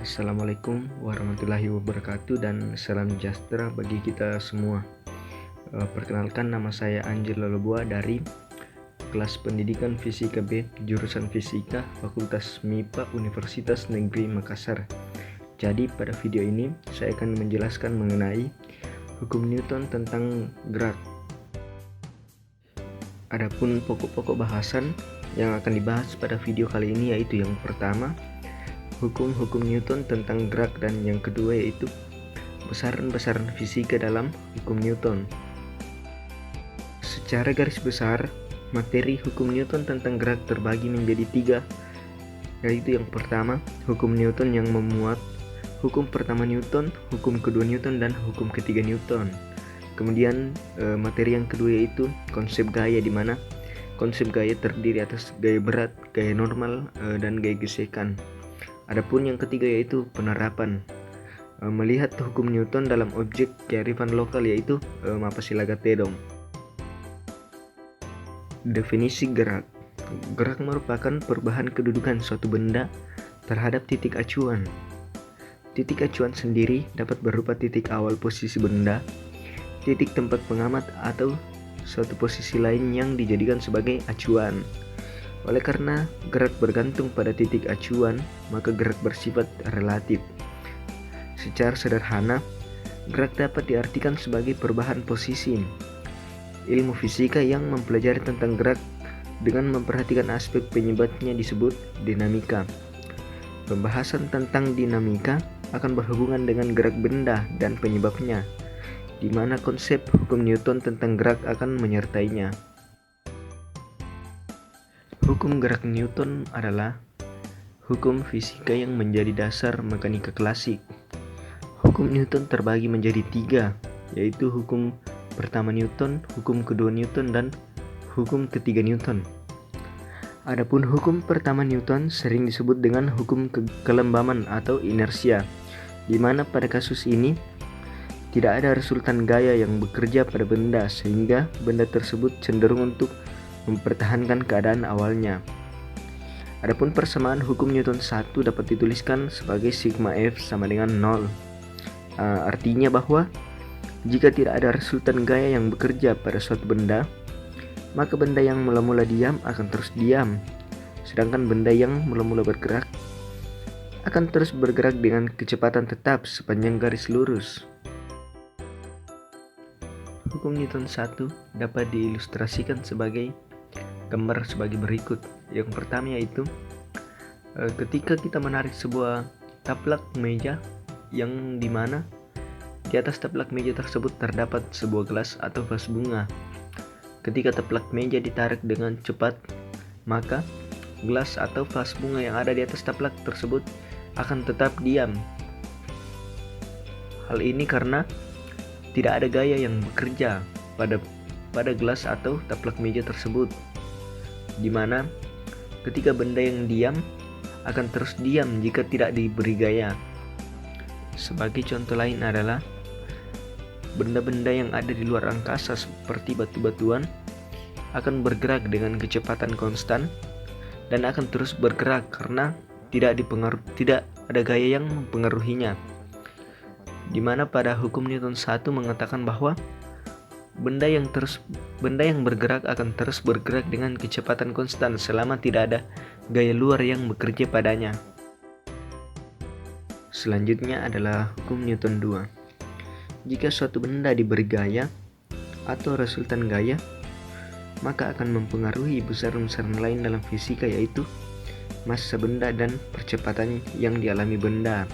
Assalamualaikum warahmatullahi wabarakatuh dan salam sejahtera bagi kita semua. Perkenalkan, nama saya Anjir Lolobua dari kelas pendidikan Fisika B, jurusan Fisika, Fakultas MIPA Universitas Negeri Makassar. Jadi pada video ini saya akan menjelaskan mengenai hukum Newton tentang gerak. Adapun pokok-pokok bahasan yang akan dibahas pada video kali ini yaitu yang pertama, hukum-hukum Newton tentang gerak, dan yang kedua yaitu besaran-besaran fisika dalam hukum Newton. Secara garis besar, materi hukum Newton tentang gerak terbagi menjadi tiga, yaitu yang pertama, hukum Newton yang memuat hukum pertama Newton, hukum kedua Newton, dan hukum ketiga Newton. Kemudian materi yang kedua yaitu konsep gaya, di mana konsep gaya terdiri atas gaya berat, gaya normal, dan gaya gesekan. Adapun yang ketiga yaitu penerapan, melihat hukum Newton dalam objek kearifan lokal, yaitu Mapasilagatedong. Definisi gerak. Gerak merupakan perubahan kedudukan suatu benda terhadap titik acuan. Titik acuan sendiri dapat berupa titik awal posisi benda, titik tempat pengamat, atau suatu posisi lain yang dijadikan sebagai acuan. Oleh karena gerak bergantung pada titik acuan, maka gerak bersifat relatif. Secara sederhana, gerak dapat diartikan sebagai perubahan posisi. Ilmu fisika yang mempelajari tentang gerak dengan memperhatikan aspek penyebabnya disebut dinamika. Pembahasan tentang dinamika akan berhubungan dengan gerak benda dan penyebabnya, di mana konsep hukum Newton tentang gerak akan menyertainya. Hukum gerak Newton adalah hukum fisika yang menjadi dasar mekanika klasik. Hukum Newton terbagi menjadi tiga, yaitu hukum pertama Newton, hukum kedua Newton, dan hukum ketiga Newton. Adapun hukum pertama Newton sering disebut dengan hukum kelembaman atau inersia, di mana pada kasus ini tidak ada resultan gaya yang bekerja pada benda, sehingga benda tersebut cenderung untuk mempertahankan keadaan awalnya. Adapun persamaan hukum Newton 1 dapat dituliskan sebagai sigma F sama dengan 0. Artinya bahwa jika tidak ada resultan gaya yang bekerja pada suatu benda, maka benda yang mula-mula diam akan terus diam, sedangkan benda yang mula-mula bergerak akan terus bergerak dengan kecepatan tetap sepanjang garis lurus. Hukum Newton 1 dapat diilustrasikan sebagai gambar sebagai berikut. Yang pertama yaitu ketika kita menarik sebuah taplak meja, yang dimana di atas taplak meja tersebut terdapat sebuah gelas atau vas bunga. Ketika taplak meja ditarik dengan cepat, maka gelas atau vas bunga yang ada di atas taplak tersebut akan tetap diam. Hal ini karena tidak ada gaya yang bekerja pada gelas atau taplak meja tersebut, di mana ketika benda yang diam akan terus diam jika tidak diberi gaya. Sebagai contoh lain adalah benda-benda yang ada di luar angkasa seperti batu-batuan akan bergerak dengan kecepatan konstan dan akan terus bergerak karena tidak ada gaya yang mempengaruhinya. Di mana pada hukum Newton 1 mengatakan bahwa benda yang bergerak akan terus bergerak dengan kecepatan konstan selama tidak ada gaya luar yang bekerja padanya. Selanjutnya adalah hukum Newton 2. Jika suatu benda diberi gaya atau resultan gaya, maka akan mempengaruhi besaran-besaran lain dalam fisika, yaitu massa benda dan percepatan yang dialami benda.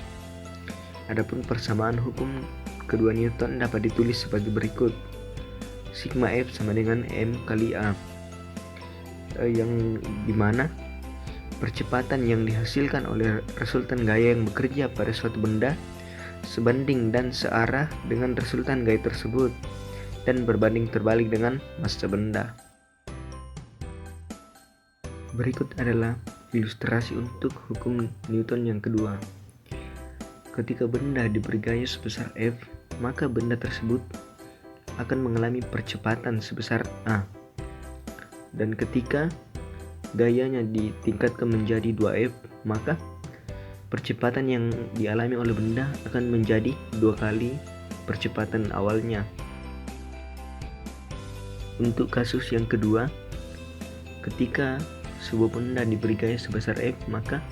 Adapun persamaan hukum kedua Newton dapat ditulis sebagai berikut. Sigma F sama dengan M kali A, yang dimana percepatan yang dihasilkan oleh resultan gaya yang bekerja pada suatu benda sebanding dan searah dengan resultan gaya tersebut dan berbanding terbalik dengan massa benda. Berikut adalah ilustrasi untuk hukum Newton yang kedua. Ketika benda diberi gaya sebesar F, maka benda tersebut akan mengalami percepatan sebesar A. Dan ketika gayanya ditingkatkan menjadi 2F, maka percepatan yang dialami oleh benda akan menjadi 2 kali percepatan awalnya. Untuk kasus yang kedua, ketika sebuah benda diberi gaya sebesar F, maka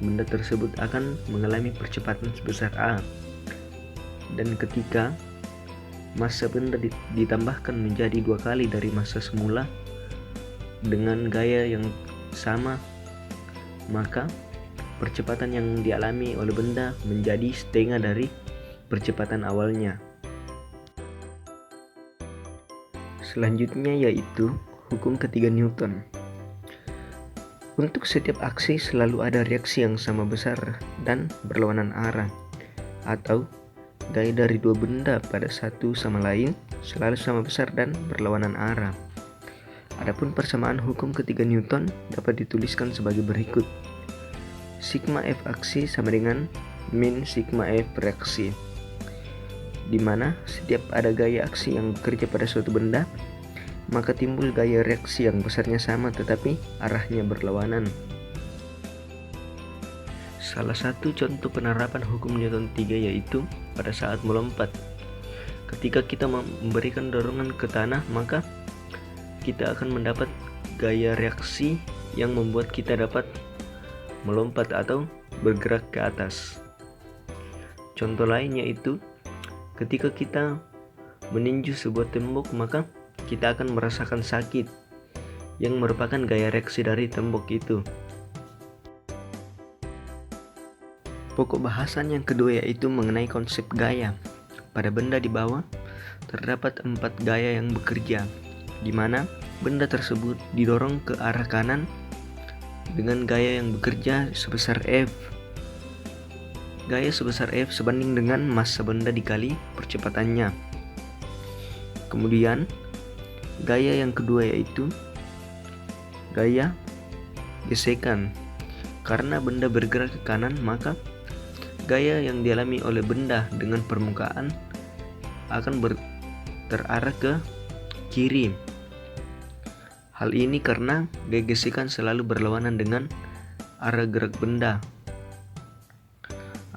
benda tersebut akan mengalami percepatan sebesar A. Dan ketika massa benda ditambahkan menjadi 2 kali dari massa semula dengan gaya yang sama, maka percepatan yang dialami oleh benda menjadi setengah dari percepatan awalnya. Selanjutnya yaitu hukum ketiga Newton. Untuk setiap aksi selalu ada reaksi yang sama besar dan berlawanan arah, atau gaya dari dua benda pada satu sama lain selalu sama besar dan berlawanan arah. Adapun persamaan hukum ketiga Newton dapat dituliskan sebagai berikut. Sigma F aksi sama dengan min sigma F reaksi, di mana setiap ada gaya aksi yang bekerja pada suatu benda, maka timbul gaya reaksi yang besarnya sama tetapi arahnya berlawanan. Salah satu contoh penerapan hukum Newton 3 yaitu pada saat melompat. Ketika kita memberikan dorongan ke tanah, maka kita akan mendapat gaya reaksi yang membuat kita dapat melompat atau bergerak ke atas. Contoh lain yaitu ketika kita meninju sebuah tembok, maka kita akan merasakan sakit yang merupakan gaya reaksi dari tembok itu. Pokok bahasan yang kedua yaitu mengenai konsep gaya. Pada benda di bawah terdapat 4 gaya yang bekerja, di mana benda tersebut didorong ke arah kanan dengan gaya yang bekerja sebesar F. Gaya sebesar F sebanding dengan massa benda dikali percepatannya. Kemudian gaya yang kedua yaitu gaya gesekan. Karena benda bergerak ke kanan, maka gaya yang dialami oleh benda dengan permukaan akan terarah ke kiri. Hal ini karena gaya gesekan selalu berlawanan dengan arah gerak benda.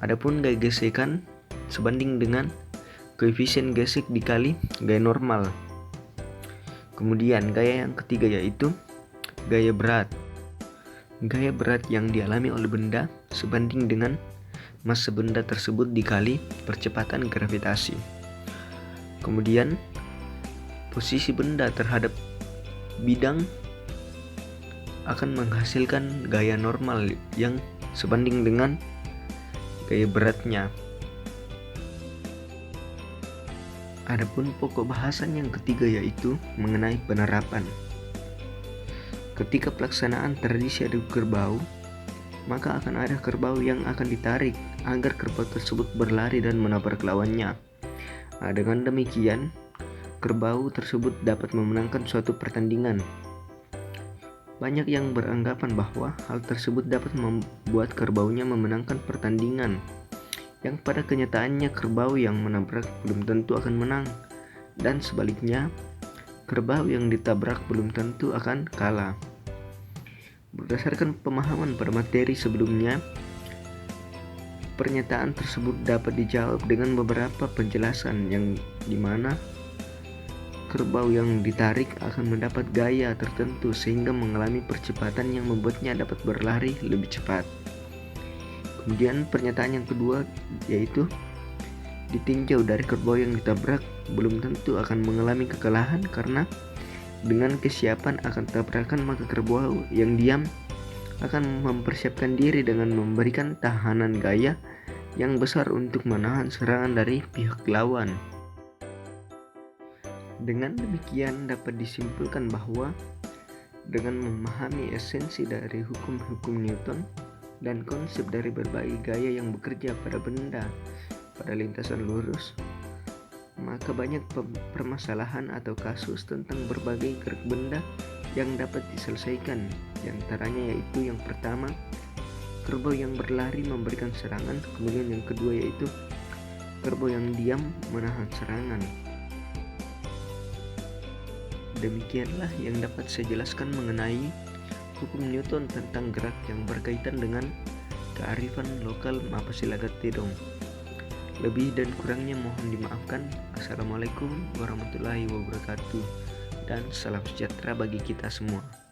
Adapun gaya gesekan sebanding dengan koefisien gesek dikali gaya normal. Kemudian gaya yang ketiga yaitu gaya berat. Gaya berat yang dialami oleh benda sebanding dengan massa benda tersebut dikali percepatan gravitasi. Kemudian posisi benda terhadap bidang akan menghasilkan gaya normal yang sebanding dengan gaya beratnya. Adapun pokok bahasan yang ketiga yaitu mengenai penerapan. Ketika pelaksanaan tradisi adu kerbau, maka akan ada kerbau yang akan ditarik agar kerbau tersebut berlari dan menabrak lawannya. Dengan demikian, kerbau tersebut dapat memenangkan suatu pertandingan. Banyak yang beranggapan bahwa hal tersebut dapat membuat kerbaunya memenangkan pertandingan, yang pada kenyataannya kerbau yang menabrak belum tentu akan menang, dan sebaliknya kerbau yang ditabrak belum tentu akan kalah. Berdasarkan pemahaman pada materi sebelumnya, pernyataan tersebut dapat dijawab dengan beberapa penjelasan yang dimana kerbau yang ditarik akan mendapat gaya tertentu sehingga mengalami percepatan yang membuatnya dapat berlari lebih cepat. Kemudian pernyataan yang kedua yaitu ditinjau dari kerbau yang ditabrak belum tentu akan mengalami kekalahan karena dengan kesiapan akan tabrakan maka kerbau yang diam akan mempersiapkan diri dengan memberikan tahanan gaya yang besar untuk menahan serangan dari pihak lawan. Dengan demikian dapat disimpulkan bahwa dengan memahami esensi dari hukum-hukum Newton dan konsep dari berbagai gaya yang bekerja pada benda pada lintasan lurus, maka banyak permasalahan atau kasus tentang berbagai gerak benda yang dapat diselesaikan. Di antaranya yaitu yang pertama, kerbau yang berlari memberikan serangan, kemudian yang kedua yaitu kerbau yang diam menahan serangan. Demikianlah yang dapat saya jelaskan mengenai hukum Newton tentang gerak yang berkaitan dengan kearifan lokal mapasilagat dong. Lebih dan kurangnya mohon dimaafkan. Assalamualaikum warahmatullahi wabarakatuh, dan salam sejahtera bagi kita semua.